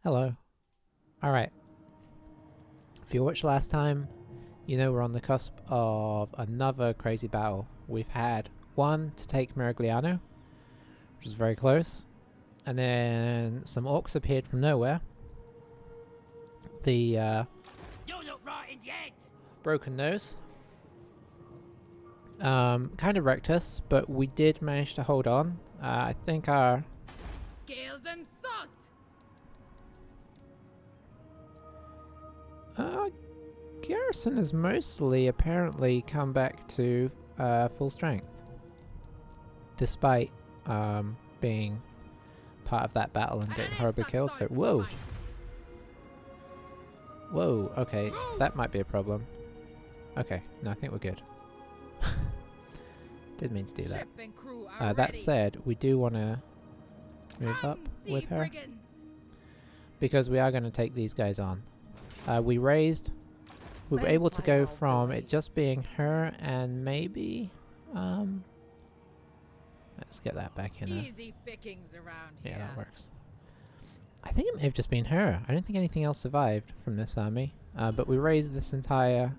Hello. Alright, if you watched last time, you know we're on the cusp of another crazy battle. We've had one to take Miragliano, which was very close, and then some orcs appeared from nowhere. The You look right in the head. broken nose kind of wrecked us, but we did manage to hold on. I think our Scales and salt. garrison has mostly apparently come back to full strength, despite being part of that battle and getting horribly killed. So whoa, whoa. Okay, that might be a problem. Okay, no, I think we're good. Didn't mean to do that. That said, we do want to move up with her because we are going to take these guys on. We were able to go from it just being her and maybe let's get that back in there. Easy pickings around here. Yeah, that works. I think it may have just been her. I don't think anything else survived from this army. But we raised this entire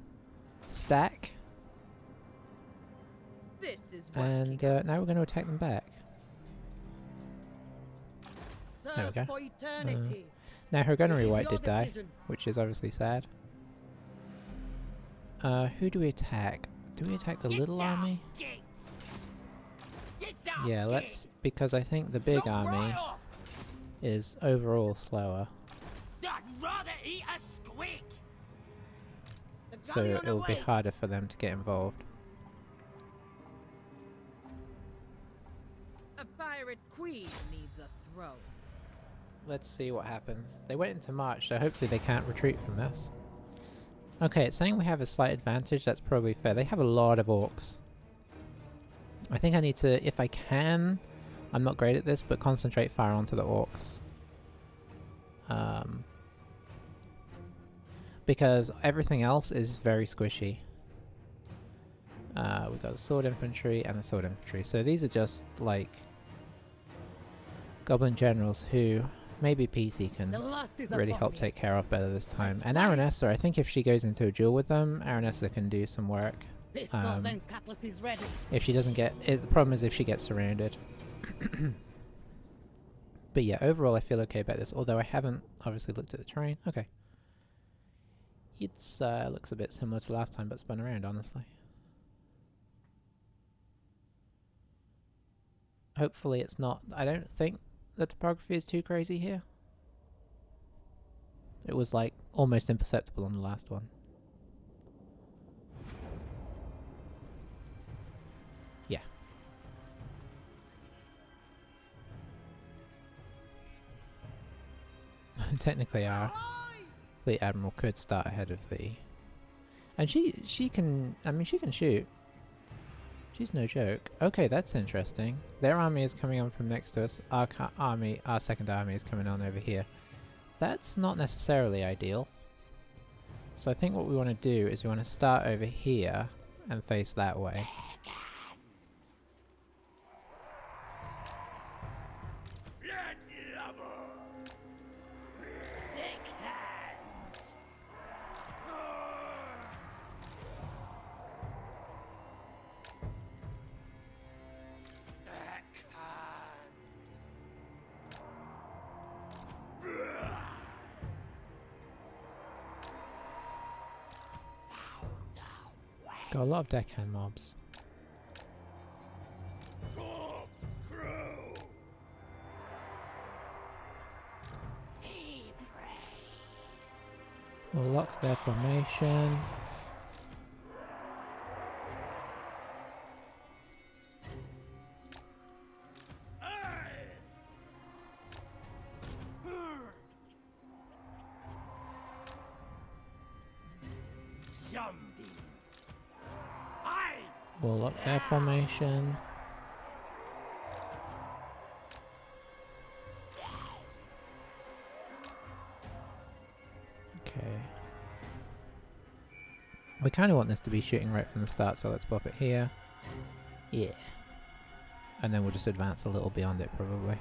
stack, This is and now we're going to attack them back. There we go. For eternity. Now her gunnery It is white your did die, decision. which is obviously sad. Who do we attack? Do we attack the little army? Yeah, let's, because I think the big army is overall slower, I'd rather eat a squig. The so galleon it will be awaits. harder for them to get involved. A pirate queen needs a throne. Let's see what happens. They went into March, so hopefully they can't retreat from this. Okay, it's saying we have a slight advantage. That's probably fair. They have a lot of orcs. I think I need to, if I can, I'm not great at this, but concentrate fire onto the orcs. Because everything else is very squishy. We've got the sword infantry and the sword infantry. So these are just like goblin generals who maybe PC can The last is really upon help me. take care of better this time. Let's And fight. Aranessa, I think if she goes into a duel with them, Aranessa can do some work. Pistols and cutlasses ready. If she doesn't get it, the problem is if she gets surrounded. But yeah, overall I feel okay about this, although I haven't obviously looked at the terrain. Okay. It's looks a bit similar to last time, but spun around, honestly. Hopefully it's not, I don't think the topography is too crazy here. It was like almost imperceptible on the last one. Yeah. Technically our fleet admiral could start ahead of the... And she can, I mean she can shoot. She's no joke. Okay, that's interesting. Their army is coming on from next to us. Our second army is coming on over here. That's not necessarily ideal. So I think what we want to do is we want to start over here and face that way. Got a lot of deckhand mobs. We'll lock their formation. We'll lock their formation. Okay. We kind of want this to be shooting right from the start, so let's pop it here. Yeah. And then we'll just advance a little beyond it, probably.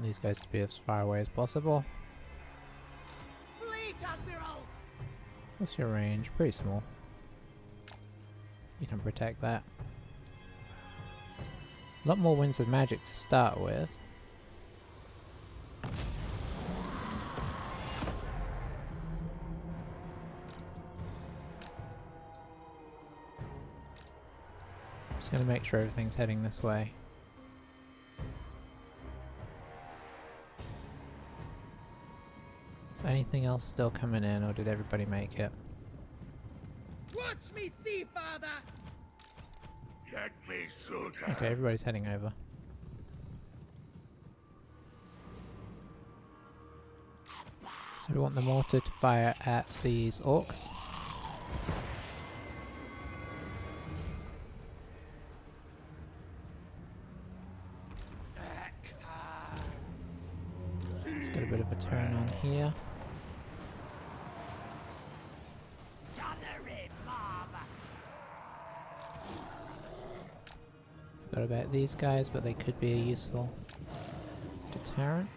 these guys to be as far away as possible. Flee, Admiral! What's your range? Pretty small. You can protect that. A lot more winds of magic to start with. Just gonna make sure everything's heading this way. Is anything else still coming in, or did everybody make it? Watch me see, Father! Let me shoot her. Okay, everybody's heading over. So we want the mortar to fire at these orcs. Let's get a bit of a turn on here. Forgot about these guys, but they could be a useful deterrent.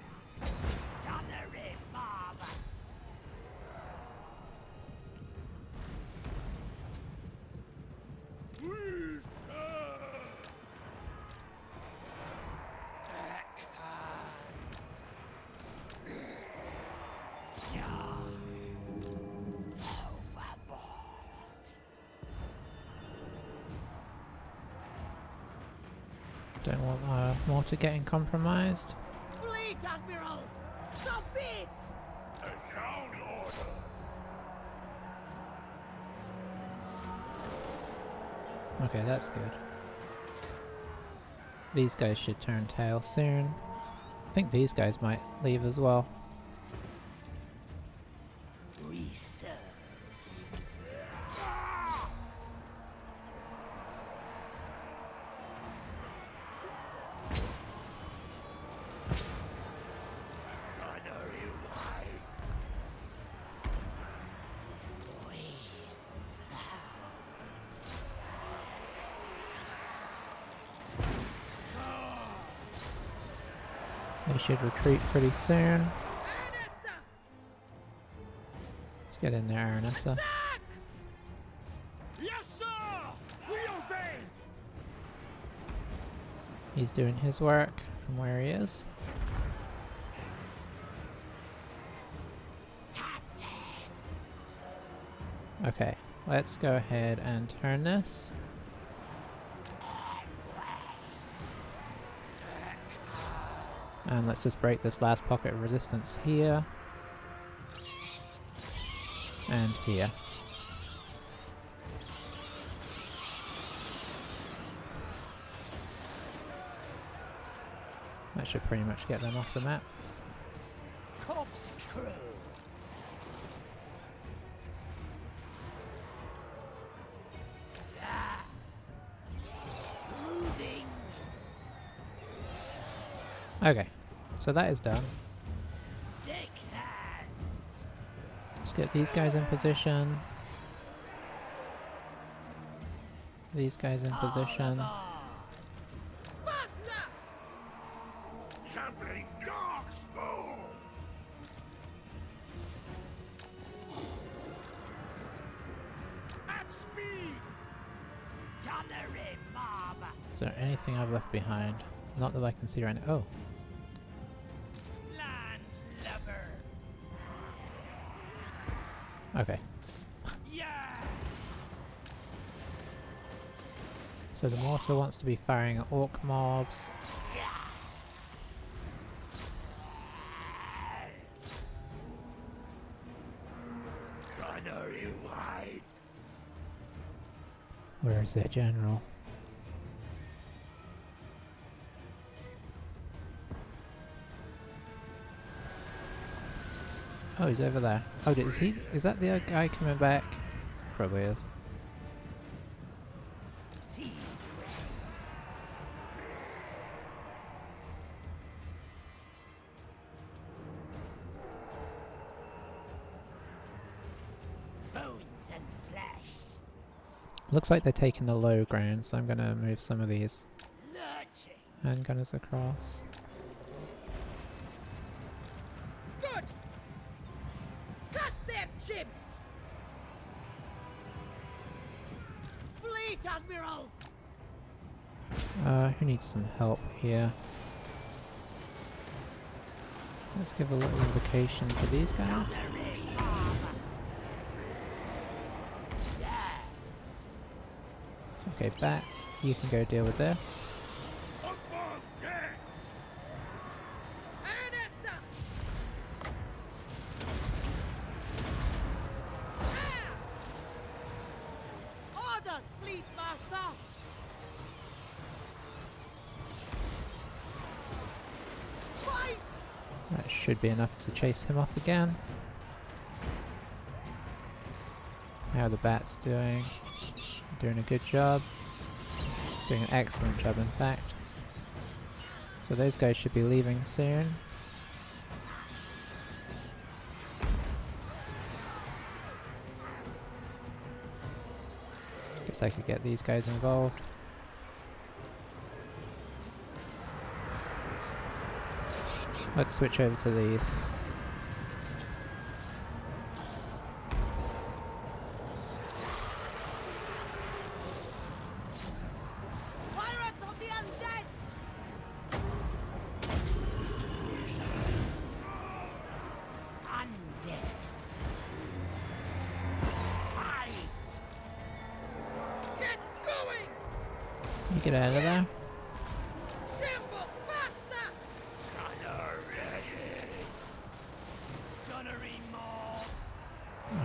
Don't want our mortar getting compromised. Flee, Admiral! Stop it! A sound order. Okay, that's good. These guys should turn tail soon. I think these guys might leave as well. Reserve. They should retreat pretty soon. Aranessa! Let's get in there, Aranessa. Attack! Yes, sir. We obey. He's doing his work from where he is. Okay, let's go ahead and turn this. And let's just break this last pocket of resistance here. And here. That should pretty much get them off the map. Corpse crew. Moving. Okay, so that is done. Deck hands. Let's get these guys in position. These guys in position. Basta! Sampling darkspawn. At speed. Gunnery mob. Is there anything I've left behind? Not that I can see right now. Oh, Landlubber. okay. Yes. So the mortar wants to be firing at orc mobs. Gunnery wide. Where is their general? Oh, he's over there. Oh, is that the guy coming back? Probably is. Sea bones and flesh. Looks like they're taking the low ground, so I'm going to move some of these Lurching. handgunners across. Good! Cut their chips! Fleet Admiral! Who needs some help here? Let's give a little invocation to these guys. Yes. Okay, bats, you can go deal with this. Aranessa! Orders, Fleet Master! Fight! That should be enough to chase him off again. How are the bats doing? Doing a good job. Doing an excellent job, in fact. So those guys should be leaving soon. Guess I could get these guys involved. Let's switch over to these. Pirates of the Undead! Undead! Fight! Get going! You get out of there. Shamble faster! Gunner ready! Gunnery more!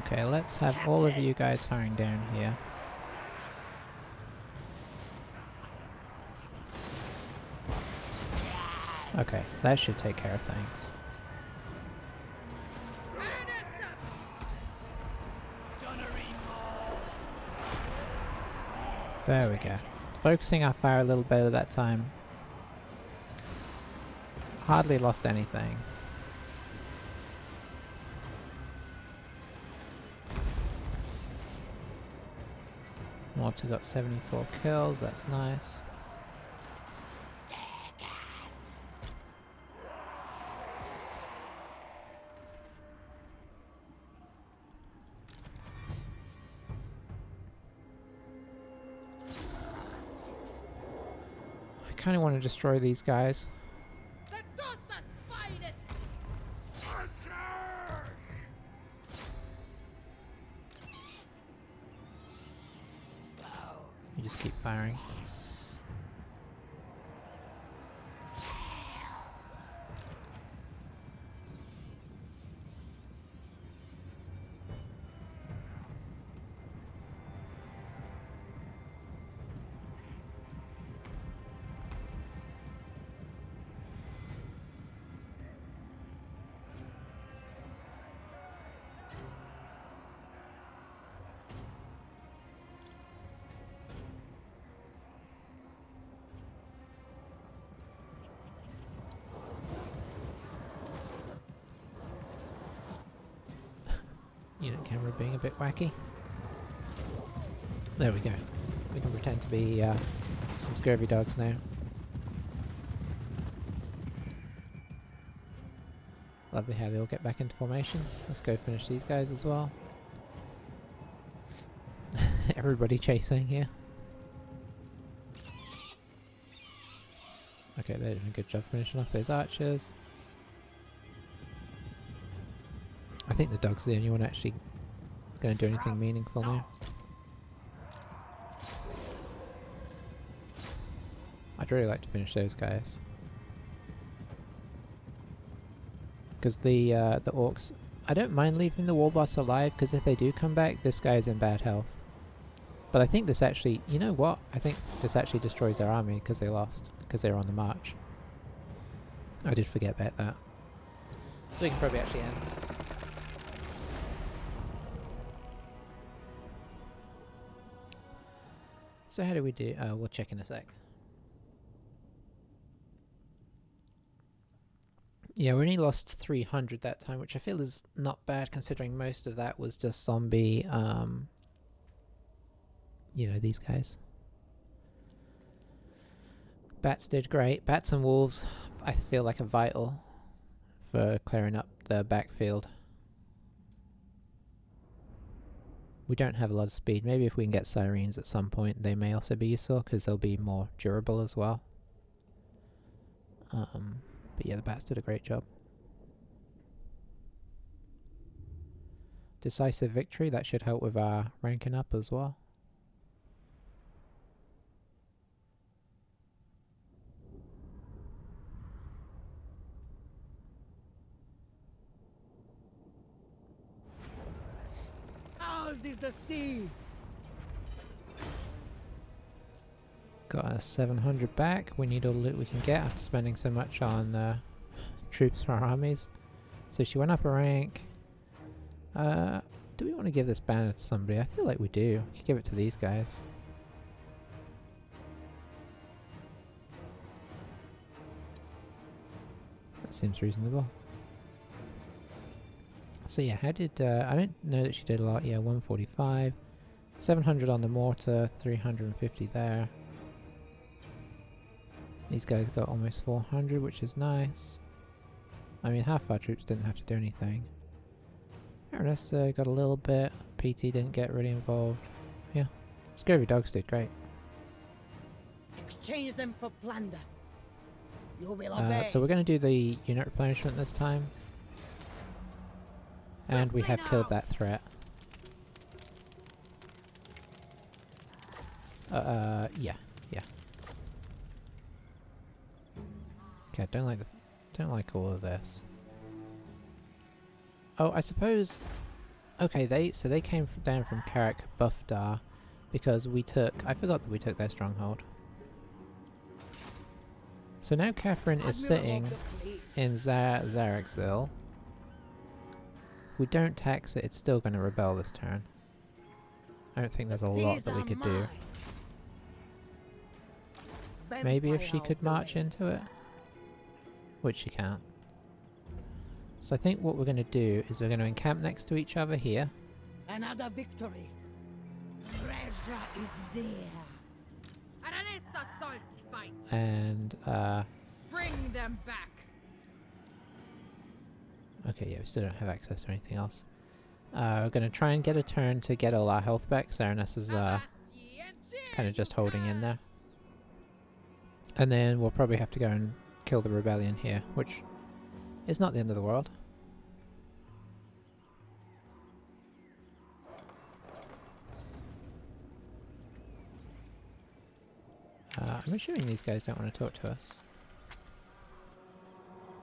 Okay, let's have all of you guys firing down here. Okay, that should take care of things. Aranessa! Gunnery more! There we go. Focusing our fire a little better that time. Hardly lost anything. Mortar got 74 kills, that's nice. I kind of want to destroy these guys. The Dosa's finest! You just keep firing. Unit camera being a bit wacky. There we go. We can pretend to be some scurvy dogs now. Lovely how they all get back into formation. Let's go finish these guys as well. Everybody chasing here. Okay, they're doing a good job finishing off those archers. I think the dog's the only one actually going to do anything meaningful now. I'd really like to finish those guys. Because the orcs, I don't mind leaving the war boss alive, because if they do come back, this guy's in bad health. But I think this actually, you know what? I think this actually destroys their army because they lost, because they were on the march. I did forget about that. So we can probably actually end. So how do we do? We'll check in a sec. Yeah, we only lost 300 that time, which I feel is not bad considering most of that was just zombie, you know, these guys. Bats did great. Bats and wolves, I feel like, are vital for clearing up the backfield. We don't have a lot of speed. Maybe if we can get sirens at some point, they may also be useful because they'll be more durable as well. But yeah, the bats did a great job. Decisive victory, that should help with our ranking up as well. Ours is the sea. Got a 700 back. We need all the loot we can get after spending so much on troops for our armies. So she went up a rank. Do we want to give this banner to somebody? I feel like we do. We could give it to these guys. That seems reasonable. So yeah, how did... I don't know that she did a lot. Yeah, 145. 700 on the mortar, 350 there. These guys got almost 400, which is nice. I mean, half our troops didn't have to do anything. Aranessa got a little bit. PT didn't get really involved. Yeah. Scurvy Dogs did great. Exchange them for plunder. You will obey. So we're going to do the unit replenishment this time. And we have killed that threat. Yeah, yeah. Okay, don't like all of this. Oh, I suppose. Okay, they came down from Carrick Buffdar because we took. I forgot that we took their stronghold. So now Catherine is sitting in Zarexil. If we don't tax it, it's still going to rebel this turn. I don't think there's a lot that we could do. Maybe if she could march into it. Which she can't. So I think what we're going to do is we're going to encamp next to each other here. Another victory. Treasure is there. Aranessa salt spite. And, Bring them back. okay, yeah, we still don't have access to anything else. We're going to try and get a turn to get all our health back. Araness is kind of just holding in there. And then we'll probably have to go and kill the rebellion here, which is not the end of the world. I'm assuming these guys don't want to talk to us.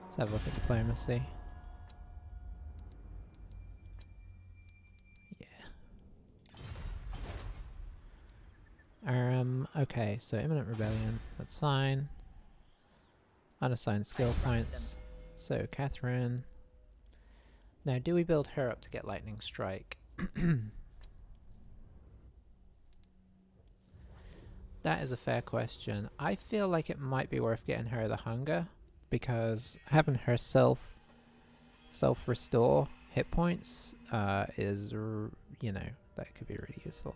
Let's have a look at diplomacy. Yeah. Okay, so imminent rebellion, that's fine. Unassigned skill points. So, Catherine. Now, do we build her up to get Lightning Strike? That is a fair question. I feel like it might be worth getting her the Hunger, because having her self-restore hit points is, you know, that could be really useful.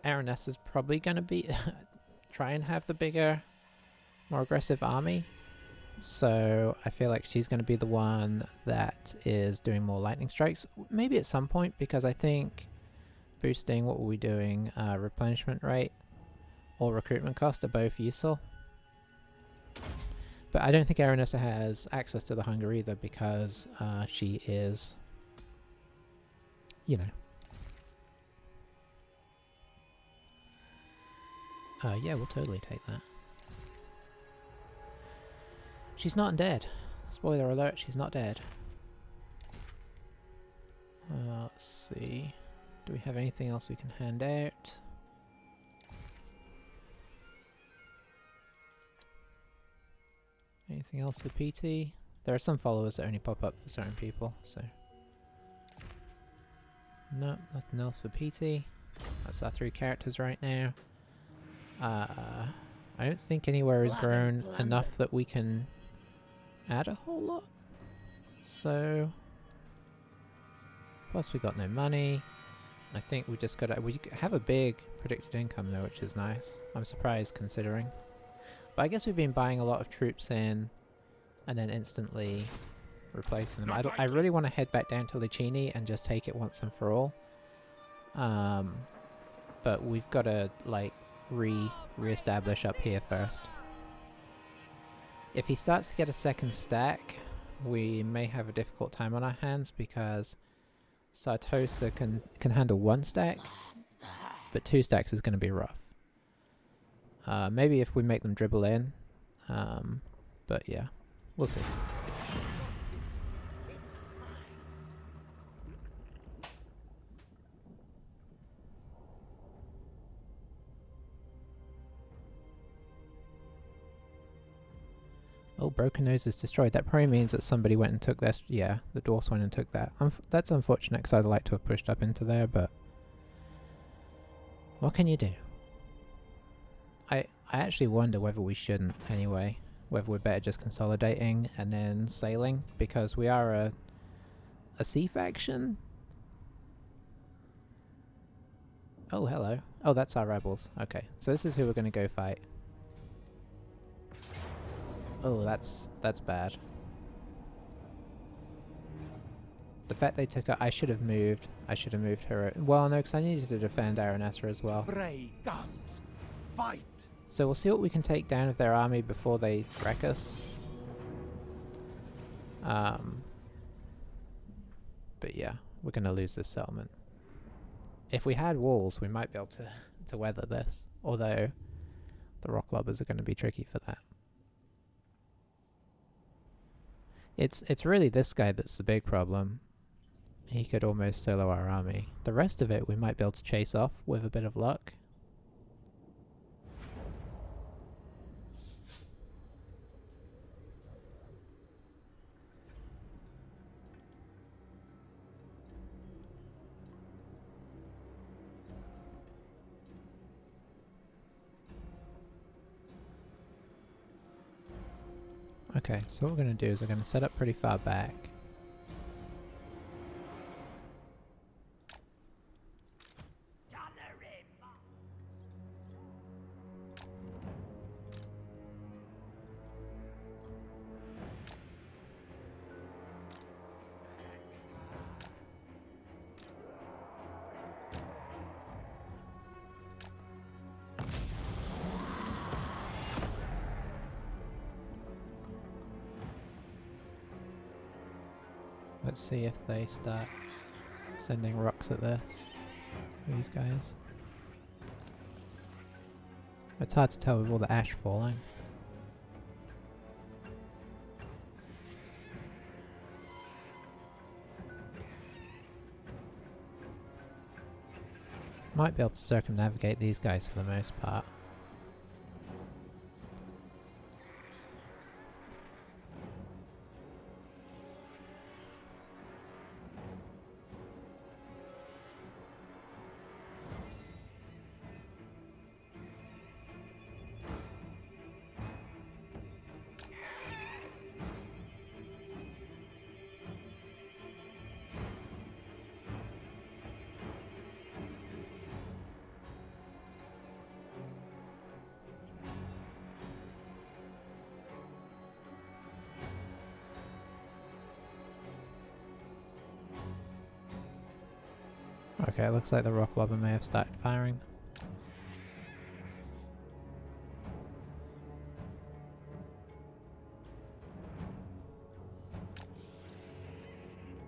Aranessa is probably going to be try and have the bigger, more aggressive army. So I feel like she's going to be the one that is doing more lightning strikes. Maybe at some point, because I think boosting, what were we doing? Replenishment rate or recruitment cost are both useful. But I don't think Aranessa has access to the hunger either, because she is, you know. Yeah, we'll totally take that. She's not dead. Spoiler alert, she's not dead. Let's see. Do we have anything else we can hand out? Anything else for PT? There are some followers that only pop up for certain people, so... No, nothing else for PT. That's our 3 characters right now. I don't think anywhere is grown enough that we can add a whole lot. So... Plus we got no money. I think we just gotta... We have a big predicted income though, which is nice. I'm surprised considering. But I guess we've been buying a lot of troops in and then instantly replacing them. I really want to head back down to Lucchini and just take it once and for all. But we've got to like re-establish up here first. If he starts to get a second stack, we may have a difficult time on our hands because Sartosa can handle one stack, but two stacks is going to be rough. Maybe if we make them dribble in, but yeah, we'll see. Oh, Broken Nose is destroyed. That probably means that somebody went and took this. Yeah, the dwarfs went and took that. That's unfortunate because I'd like to have pushed up into there, but what can you do? I actually wonder whether we shouldn't anyway. Whether we're better just consolidating and then sailing, because we are a sea faction. Oh, hello. Oh, that's our rebels. Okay, so this is who we're going to go fight. Oh, that's bad. The fact they took her, I should have moved. I should have moved her. Well, no, because I needed to defend Aranessa as well. Bray comes. Fight. So we'll see what we can take down of their army before they wreck us. But yeah, we're going to lose this settlement. If we had walls, we might be able to weather this. Although, the rock lobbers are going to be tricky for that. It's really this guy that's the big problem. He could almost solo our army. The rest of it we might be able to chase off with a bit of luck. Okay, so what we're going to do is we're going to set up pretty far back. Let's see if they start sending rocks at this. These guys. It's hard to tell with all the ash falling. Might be able to circumnavigate these guys for the most part. Okay, it looks like the rock lobber may have started firing.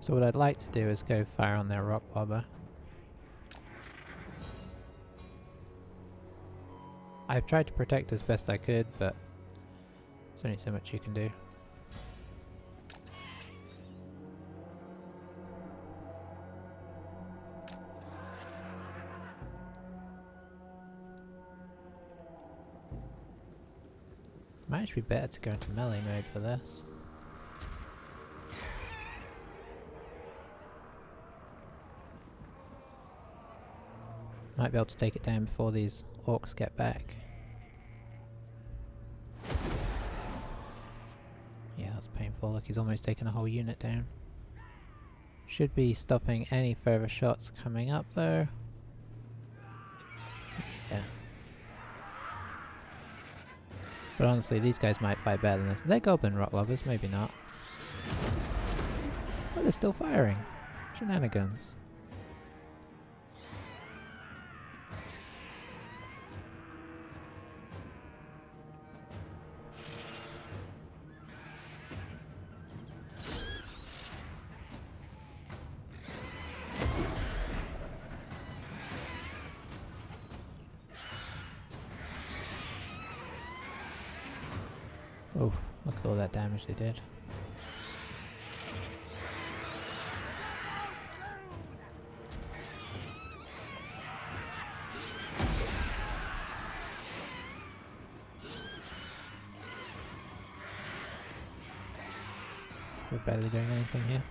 So what I'd like to do is go fire on their rock lobber. I've tried to protect as best I could, but there's only so much you can do. Might actually be better to go into melee mode for this. Might be able to take it down before these orcs get back. Yeah, that's painful. Look, he's almost taken a whole unit down. Should be stopping any further shots coming up though. Yeah. But honestly, these guys might fight better than us. They're goblin rock lovers, maybe not. Oh, they're still firing. Shenanigans. Oof, look at all that damage they did. We're barely doing anything here.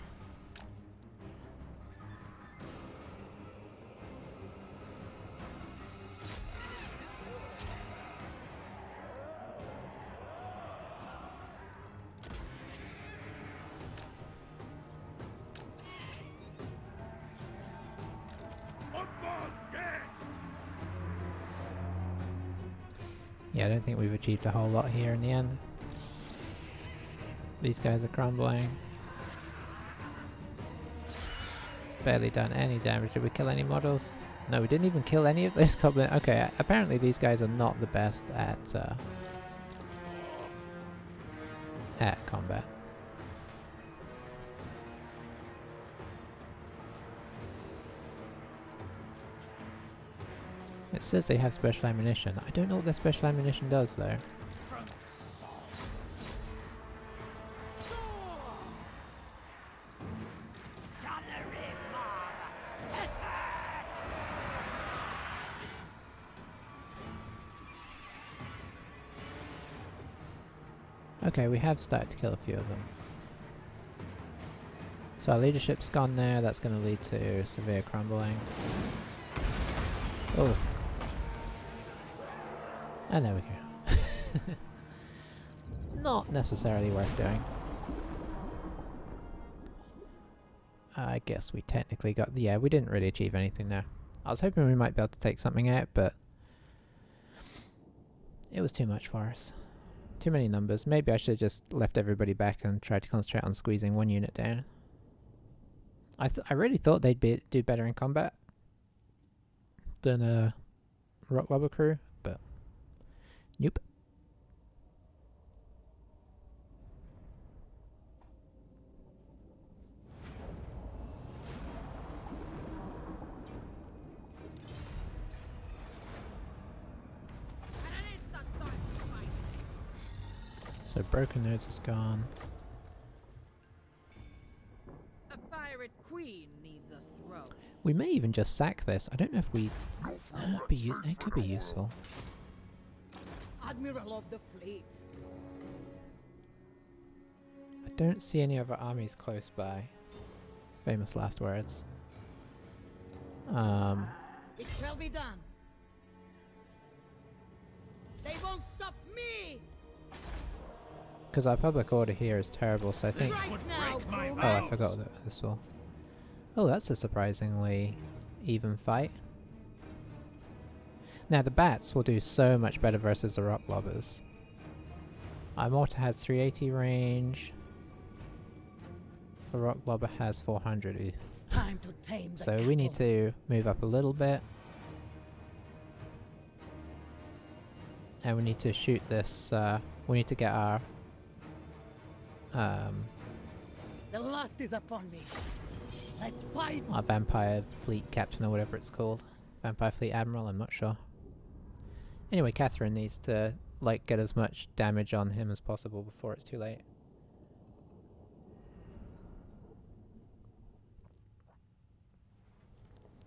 Yeah, I don't think we've achieved a whole lot here in the end. These guys are crumbling. Barely done any damage. Did we kill any models? No, we didn't even kill any of those goblins. Okay, apparently these guys are not the best at combat. It says they have special ammunition. I don't know what their special ammunition does though. Okay, we have started to kill a few of them. So our leadership's gone there. That's going to lead to severe crumbling. Oh. And there we go. Not necessarily worth doing. I guess we technically got... Yeah, we didn't really achieve anything there. I was hoping we might be able to take something out, but... it was too much for us. Too many numbers. Maybe I should have just left everybody back and tried to concentrate on squeezing one unit down. I really thought they'd do better in combat than a rock lobber crew, but nope. Aranessa salt spike. So Broken Nose is gone. A pirate queen needs a throne. We may even just sack this. I don't know if we... it could be useful. Admiral of the fleet. I don't see any other armies close by. Famous last words. It shall be done. They won't stop me. Because our public order here is terrible, so I think... Right now, Oh, I forgot that this will... Oh, that's a surprisingly even fight. Now, the bats will do so much better versus the rock lobbers. Our mortar has 380 range. The rock lobber has 400. It's time to tame the So we need to move up a little bit. And we need to shoot this, we need to get our... The lust is upon me. Let's fight. our vampire fleet captain or whatever it's called. Vampire fleet admiral, I'm not sure. Anyway, Catherine needs to, like, get as much damage on him as possible before it's too late.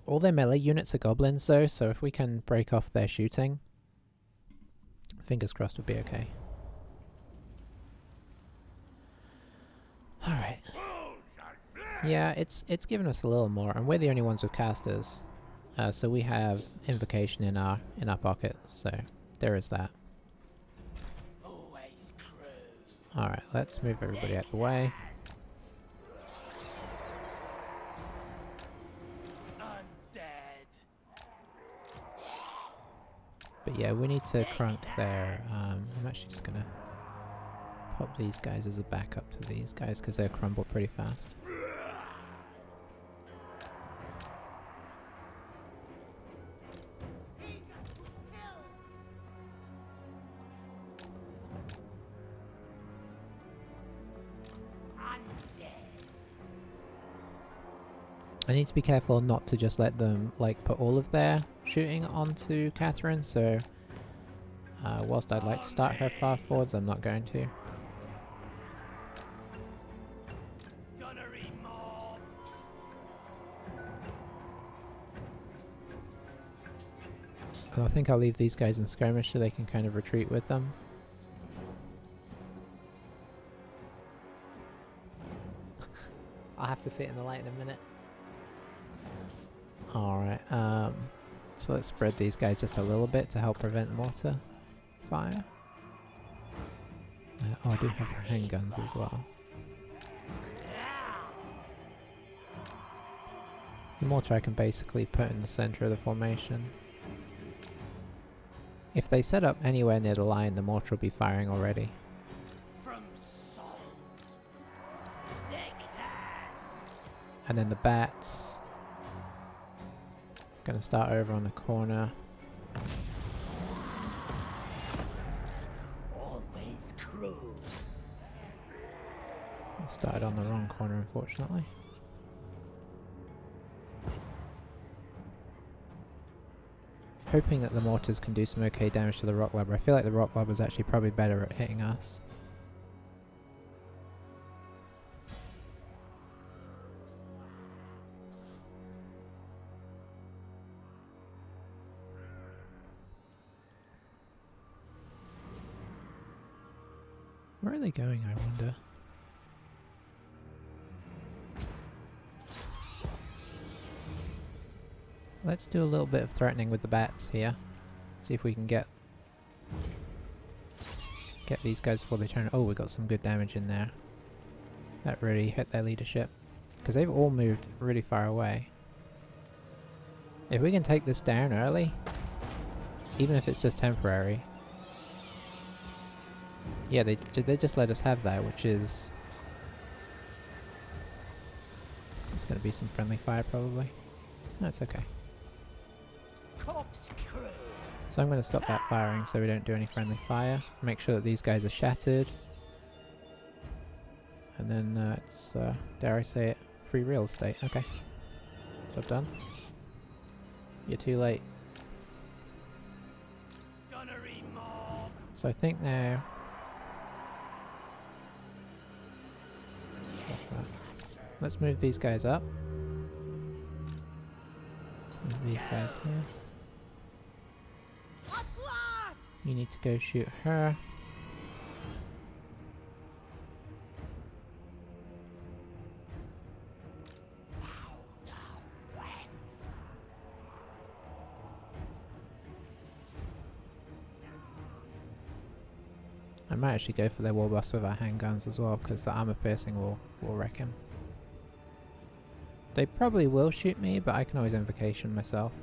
All their melee units are goblins though, so if we can break off their shooting, fingers crossed, would be okay. Alright. Yeah, it's given us a little more, and we're the only ones with casters. So we have invocation in our pocket, so there is that. Alright, let's move everybody out the way. But yeah, we need to crunk there. I'm actually just gonna pop these guys as a backup to these guys because they'll crumble pretty fast. I need to be careful not to just let them like put all of their shooting onto Catherine, so whilst I'd like to start her far forwards, I'm not going to. And I think I'll leave these guys in skirmish so they can kind of retreat with them. I'll have to sit in the light in a minute. Alright, so let's spread these guys just a little bit to help prevent mortar fire. Oh, I do have the handguns as well. The mortar I can basically put in the center of the formation. If they set up anywhere near the line, the mortar will be firing already. And then the bats. Gonna start over on the corner. Always cruel. I started on the wrong corner, unfortunately. Hoping that the mortars can do some okay damage to the rock lubber. I feel like the rock lubber is actually probably better at hitting us. Where are they going, I wonder? Let's do a little bit of threatening with the bats here. See if we can get these guys before they turn. Oh, we got some good damage in there. That really hit their leadership. Because they've all moved really far away. If we can take this down early, even if it's just temporary. Yeah, they just let us have that, which is... It's going to be some friendly fire, probably. No, it's okay. So I'm going to stop that firing so we don't do any friendly fire. Make sure that these guys are shattered. And then it's, dare I say it, free real estate. Okay. Job done. You're too late. So I think now... Stop that. Let's move these guys up. Move these guys here. You need to go shoot her. I might actually go for their wall bust with our handguns as well, because the armor piercing will wreck him. They probably will shoot me, but I can always invocation myself.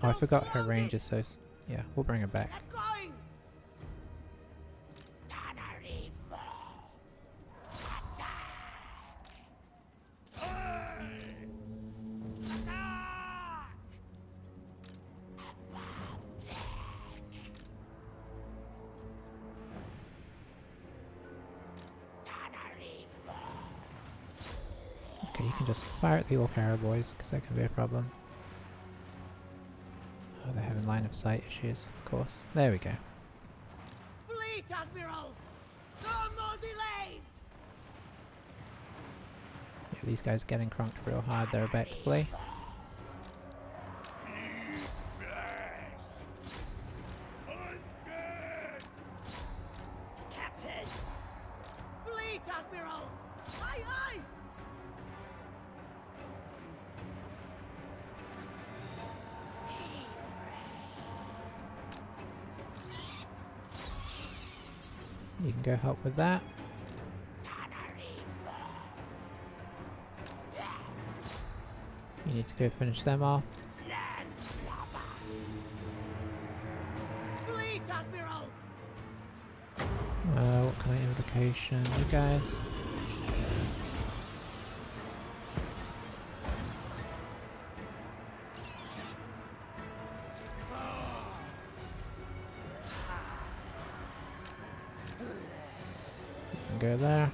Oh, I forgot her range is so... yeah, we'll bring her back. Okay, you can just fire at the Orc Arrow boys, because that can be a problem. Oh, they're having line of sight issues, of course. There we go. Fleet, Admiral! No more delays! Yeah, these guys are getting crunked real hard. They're about to flee. Captain! Fleet, Admiral! Aye, aye! You can go help with that. You need to go finish them off. Fleet Admiral! What kind of invocation? You guys? You can go there.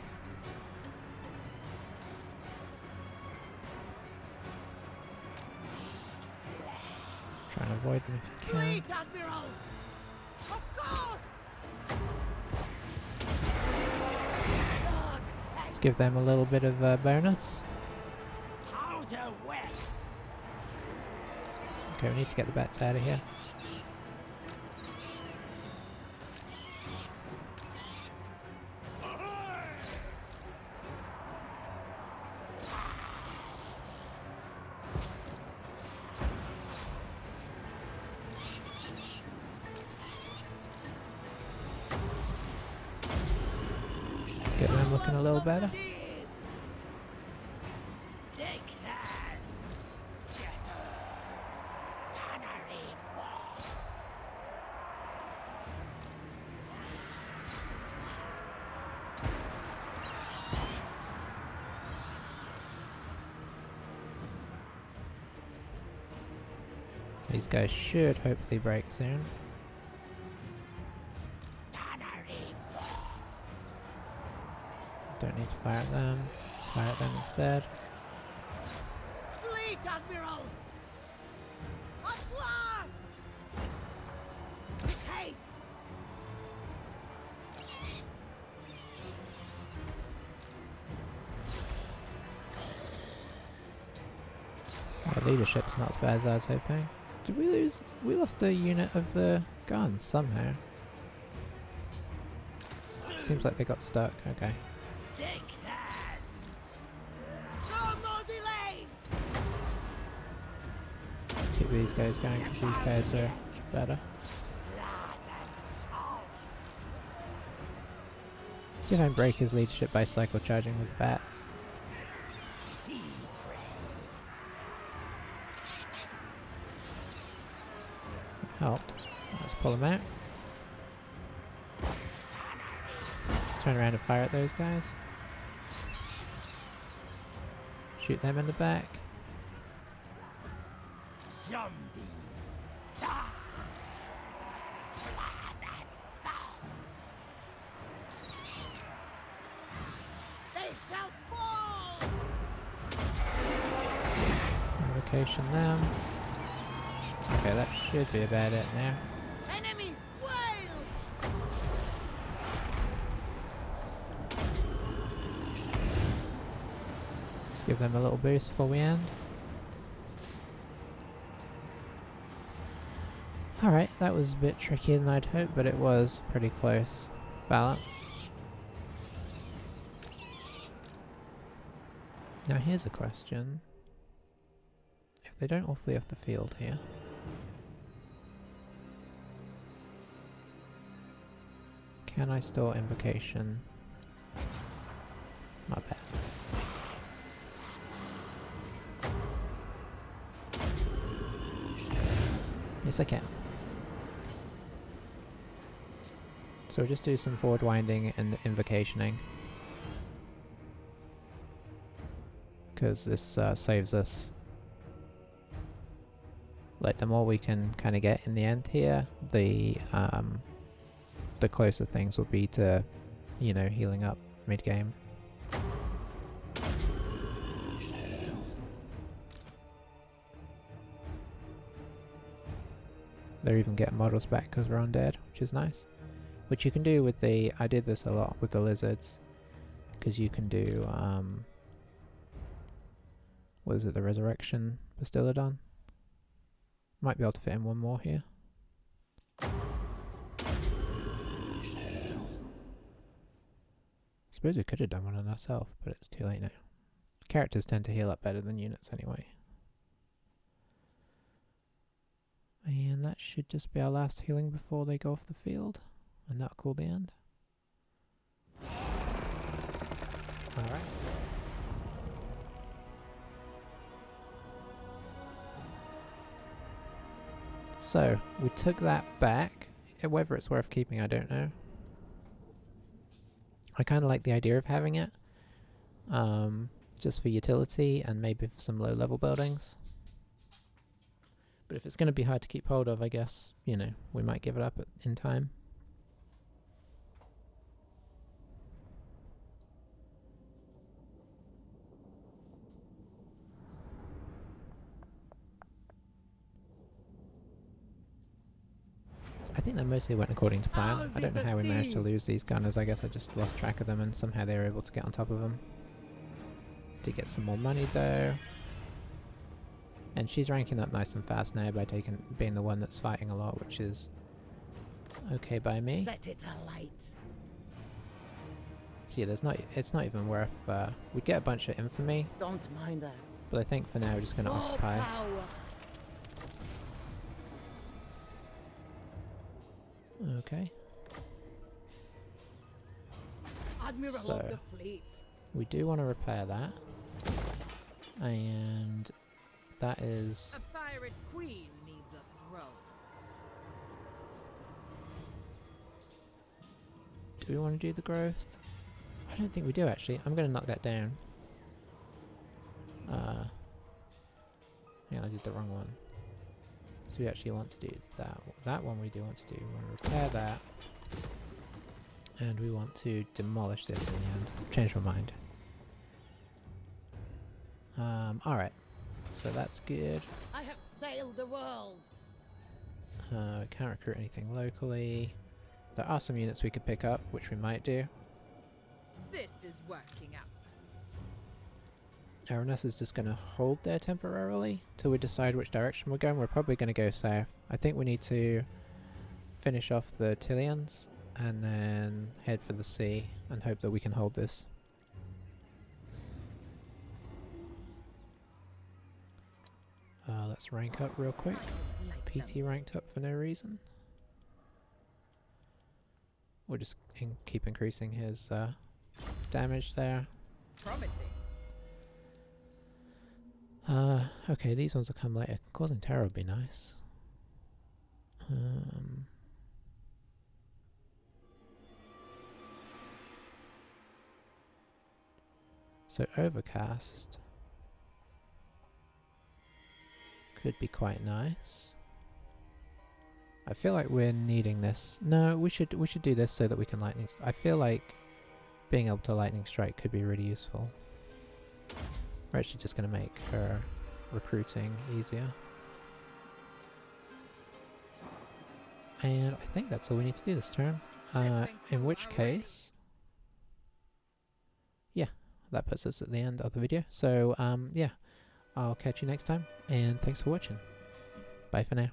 Try and avoid them if you can. Fleet Admiral! Of course! Let's give them a little bit of bonus. Powder wet! Okay, we need to get the bats out of here. Let's get them looking a little better. These guys should hopefully break soon. Don't need to fire at them. Let's fire at them instead. Fleet Admiral! At last! With haste! Our leadership's not as bad as I was hoping. Did we lose? We lost a unit of the guns somehow. Seems like they got stuck. Okay. No more delays! Keep these guys going because these guys are better. See if I can break his leadership by cycle charging with bats. Helped. Let's pull them out. Let's turn around and fire at those guys. Shoot them in the back. Zombies! Die! Blood and salt! They shall fall! Invocation them. Okay, that should be about it now. Enemies, wail! Let's give them a little boost before we end. Alright, that was a bit trickier than I'd hoped, but it was pretty close balance. Now here's a question. If they don't all flee off the field here, can I store invocation my bats? Yes, I can. So we'll just do some forward winding and invocationing, because this saves us. Like, the more we can kind of get in the end here, the closer things will be to, you know, healing up mid-game. They're even getting models back because we're undead, which is nice. Which you can do with the... I did this a lot with the lizards, because you can do... what is it, the Resurrection Bastillodon? Might be able to fit in one more here. Suppose we could have done one on ourselves, but it's too late now. Characters tend to heal up better than units anyway. And that should just be our last healing before they go off the field. And that'll call the end. Alright. So, we took that back. whether it's worth keeping, I don't know. I kind of like the idea of having it, just for utility and maybe for some low-level buildings. But if it's going to be hard to keep hold of, I guess, you know, we might give it up in time. I think that mostly went according to plan. I don't know how we managed to lose these gunners. I guess I just lost track of them and somehow they were able to get on top of them. Did get some more money though. And she's ranking up nice and fast now by being the one that's fighting a lot, which is okay by me. Set it alight. So yeah, it's not even worth, we'd get a bunch of infamy, Don't mind us. but I think for now we're just going to More occupy. power. Okay. Admiral So, of the fleet. we do want to repair that. And that is... A pirate queen needs a throne. Do we want to do the growth? I don't think we do actually. I'm going to knock that down. Yeah, I did the wrong one. So we actually want to do that. That one we do want to do. We want to repair that. And we want to demolish this in the end. Change my mind. Alright. So that's good. I have sailed the world. Can't recruit anything locally. There are some units we could pick up, which we might do. This is working out. Aranessa is just going to hold there temporarily till we decide which direction we're going. We're probably going to go south. I think we need to finish off the Tillians and then head for the sea and hope that we can hold this. Let's rank up real quick. PT ranked up for no reason. We'll just keep increasing his damage there. Promising. Okay, these ones will come later. Causing terror would be nice. So overcast could be quite nice. I feel like we're needing this. No, we should do this so that we can lightning. I feel like being able to lightning strike could be really useful. We're actually just going to make her recruiting easier. And I think that's all we need to do this turn. In which case, yeah, that puts us at the end of the video. So yeah, I'll catch you next time, and thanks for watching. Bye for now.